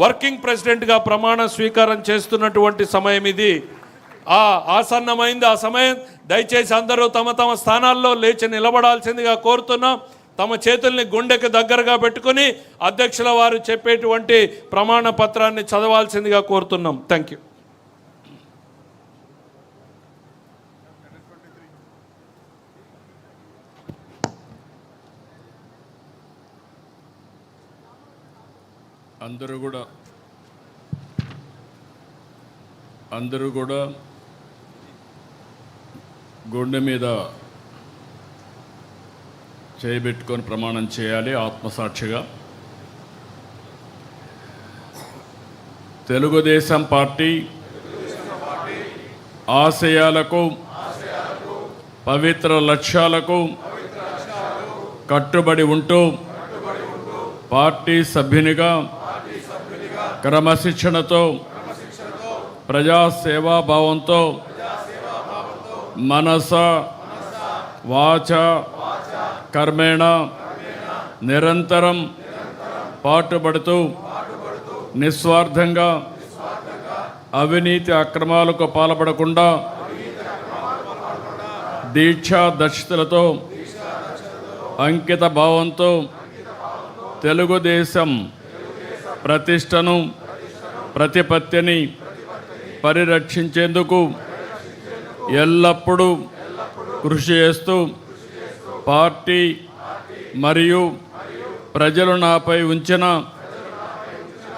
Working ప్రెసిడెంట్గా ప్రమాణ స్వీకారం చేస్తున్నటువంటి సమయం ఇది. ఆసన్నమైంది ఆ సమయం. దయచేసి అందరూ తమ తమ స్థానాల్లో లేచి నిలబడాల్సిందిగా కోరుతున్నాం. తమ చేతుల్ని గుండెకి దగ్గరగా పెట్టుకుని అధ్యక్షుల వారు చెప్పేటువంటి ప్రమాణ పత్రాన్ని చదవాల్సిందిగా కోరుతున్నాం. Thank you. అందరూ కూడా గుండె మీద చేయబెట్టుకొని ప్రమాణం చేయాలి ఆత్మసాక్షిగా. తెలుగుదేశం పార్టీ ఆశయాలకు పవిత్ర లక్ష్యాలకు కట్టుబడి ఉంటూ పార్టీ సభ్యునిగా క్రమశిక్షణతో ప్రజాసేవాభావంతో మనస వాచ కర్మేణ నిరంతరం పాటుపడుతూ నిస్వార్థంగా అవినీతి అక్రమాలకు పాల్పడకుండా దీక్షా దక్షతలతో అంకిత భావంతో తెలుగుదేశం ప్రతిష్టను ప్రతిపత్తిని పరిరక్షించేందుకు ఎల్లప్పుడూ కృషి చేస్తూ పార్టీ మరియు ప్రజలు నాపై ఉంచిన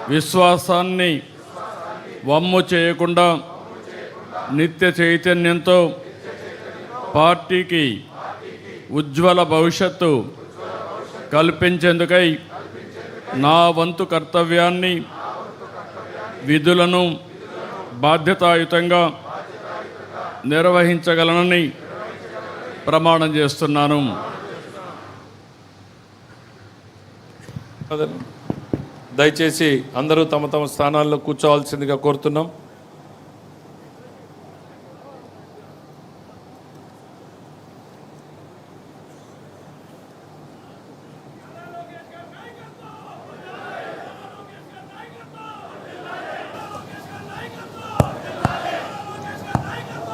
విశ్వాసాన్ని వమ్ము చేయకుండా నిత్య చైతన్యంతో పార్టీకి ఉజ్వల భవిష్యత్తు కల్పించేందుకై నా వంతు కర్తవ్యాన్ని విధులను బాధ్యతాయుతంగా నిర్వహించగలనని ప్రమాణం చేస్తున్నాను. దయచేసి అందరూ తమ తమ స్థానాల్లో కూర్చోవాల్సిందిగా కోరుతున్నాం.